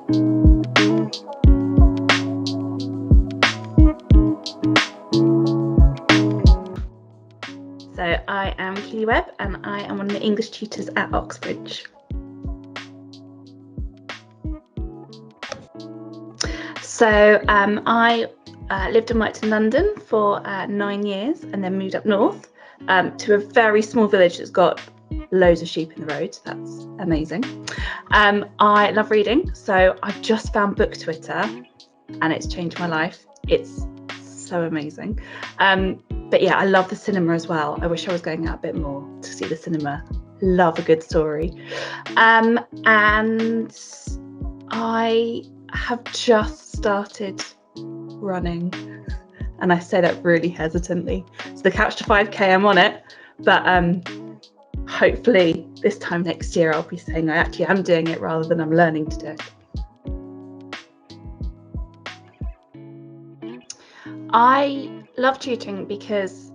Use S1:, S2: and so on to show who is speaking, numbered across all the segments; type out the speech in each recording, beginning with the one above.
S1: So I am Keelie Webb and I am one of the English tutors at Oxbridge. So I lived and worked in London for 9 years and then moved up north to a very small village that's got loads of sheep in the road. That's amazing. I love reading, so I've just found book Twitter and it's changed my life. It's so amazing. But yeah, I love the cinema as well. I wish I was going out a bit more to see the cinema. Love a good story. And I have just started running, and I say that really hesitantly. So the Couch to 5K, I'm on it, but hopefully this time next year I'll be saying I actually am doing it rather than I'm learning to do it. I love tutoring because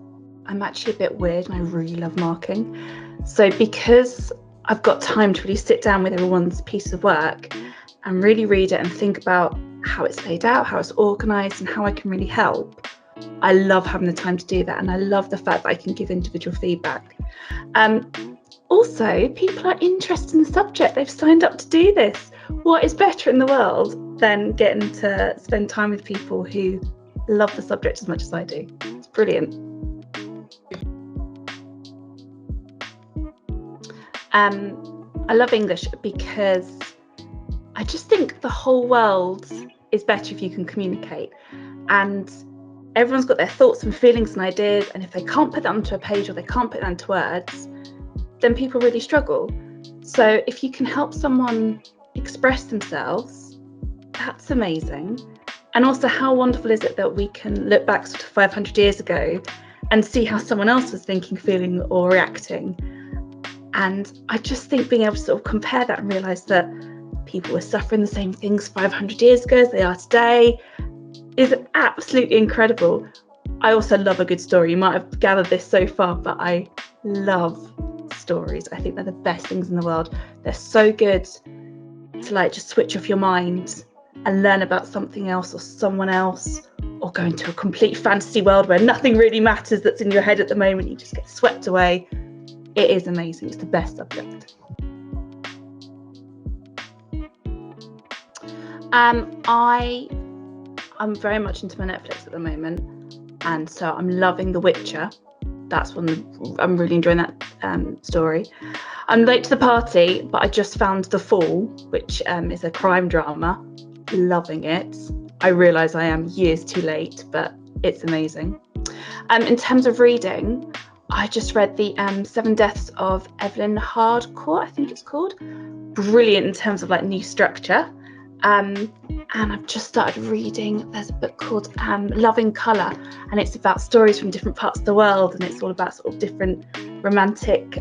S1: I'm actually a bit weird and I really love marking. So because I've got time to really sit down with everyone's piece of work and really read it and think about how it's laid out, how it's organised and how I can really help, I love having the time to do that, and I love the fact that I can give individual feedback. Also, people are interested in the subject. They've signed up to do this. What is better in the world than getting to spend time with people who love the subject as much as I do? It's brilliant. I love English because I just think the whole world is better if you can communicate, and everyone's got their thoughts and feelings and ideas, and if they can't put that onto a page or they can't put that into words, then people really struggle. So if you can help someone express themselves, that's amazing. And also, how wonderful is it that we can look back sort of 500 years ago and see how someone else was thinking, feeling or reacting. And I just think being able to sort of compare that and realise that people were suffering the same things 500 years ago as they are today is absolutely incredible. I also love a good story. You might have gathered this so far, but I love stories. I think they're the best things in the world. They're so good to just switch off your mind and learn about something else or someone else, or go into a complete fantasy world where nothing really matters that's in your head at the moment. You just get swept away. It is amazing. It's the best subject. I'm very much into my Netflix at the moment, and so I'm loving The Witcher. That's one I'm really enjoying that story. I'm late to the party, but I just found The Fall, which is a crime drama. Loving it. I realise I am years too late, but it's amazing. In terms of reading, I just read the 7 Deaths of Evelyn Hardcourt, I think it's called. Brilliant in terms of new structure. And I've just started reading, there's a book called Love in Colour, and it's about stories from different parts of the world, and it's all about sort of different romantic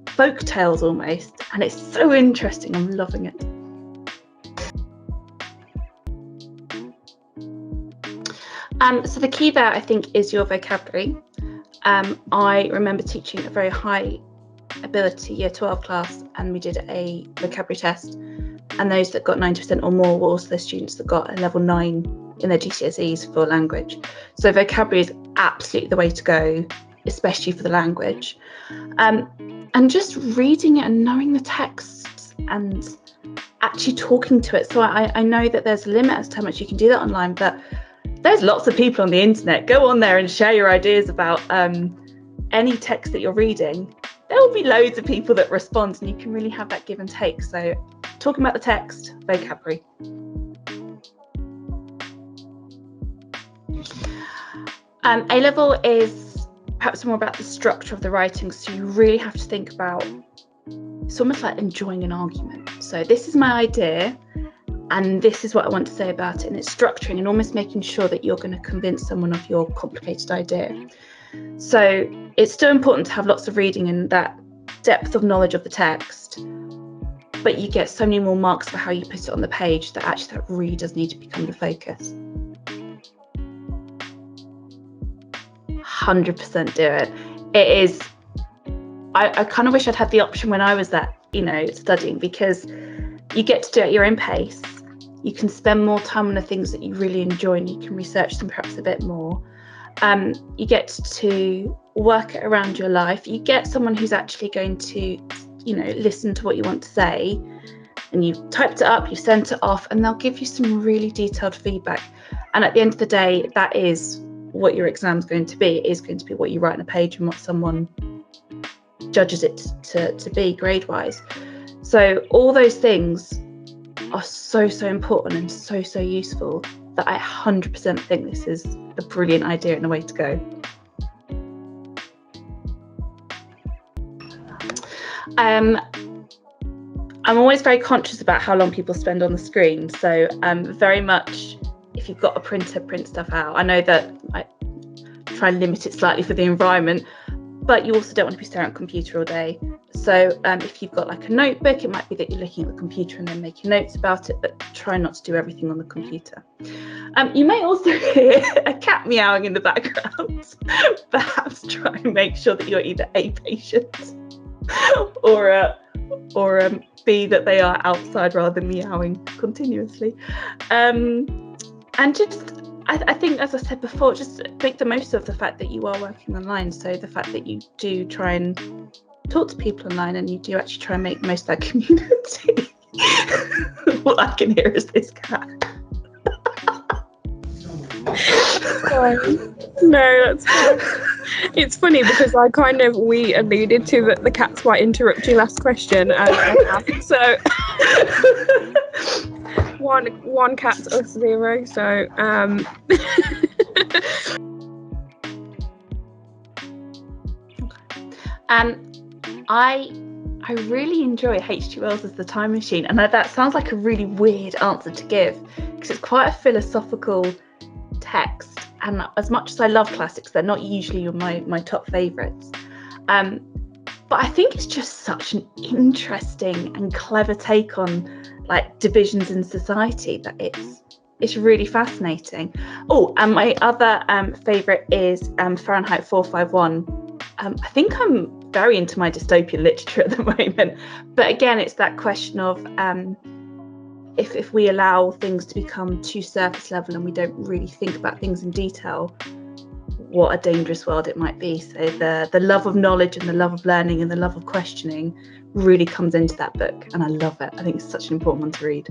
S1: folk tales almost, and it's so interesting. I'm loving it. So the key there, I think, is your vocabulary. I remember teaching a very high ability year 12 class, and we did a vocabulary test, and those that got 90% or more were also the students that got a level 9 in their GCSEs for language. So vocabulary is absolutely the way to go, especially for the language. And just reading it and knowing the texts and actually talking to it. So I know that there's a limit as to how much you can do that online, but there's lots of people on the internet. Go on there and share your ideas about any text that you're reading. There will be loads of people that respond, and you can really have that give and take. So talking about the text, vocabulary. A-level is perhaps more about the structure of the writing. So you really have to think about, it's almost like enjoying an argument. So this is my idea, and this is what I want to say about it, and it's structuring and almost making sure that you're going to convince someone of your complicated idea. So it's still important to have lots of reading and that depth of knowledge of the text, but you get so many more marks for how you put it on the page that actually that really does need to become the focus. 100% do it. It is, I kind of wish I'd had the option when I was studying, because You get to do it at your own pace. You can spend more time on the things that you really enjoy, and you can research them perhaps a bit more. You get to work it around your life. You get someone who's actually going to, listen to what you want to say, and you've typed it up, you've sent it off, and they'll give you some really detailed feedback. And at the end of the day, that is what your exam's going to be. It is going to be what you write on a page and what someone judges it to be grade-wise. So all those things are so important and so useful that I 100% think this is a brilliant idea and a way to go. I'm always very conscious about how long people spend on the screen, so very much, if you've got a printer, print stuff out. I know that I try and limit it slightly for the environment, but you also don't want to be staring at a computer all day. So if you've got like a notebook, it might be that you're looking at the computer and then making notes about it, but try not to do everything on the computer. You may also hear a cat meowing in the background. Perhaps try and make sure that you're either A, patient, or B, that they are outside rather than meowing continuously. And just, I think, as I said before, just make the most of the fact that you are working online. So the fact that you do try and talk to people online, and you do actually try and make the most of that community. All I can hear is this cat.
S2: Sorry. No, that's fine. It's funny because we alluded to that the cats might interrupt your last question, and so one cat us 0. So
S1: I really enjoy H.G. Wells as the time machine, and that sounds like a really weird answer to give because it's quite a philosophical text, and as much as I love classics, they're not usually my top favourites. But I think it's just such an interesting and clever take on like divisions in society that it's really fascinating. Oh, and my other favourite is Fahrenheit 451. I think I'm very into my dystopian literature at the moment, but again, it's that question of if we allow things to become too surface level and we don't really think about things in detail, what a dangerous world it might be. So the love of knowledge and the love of learning and the love of questioning really comes into that book, and I love it. I think it's such an important one to read.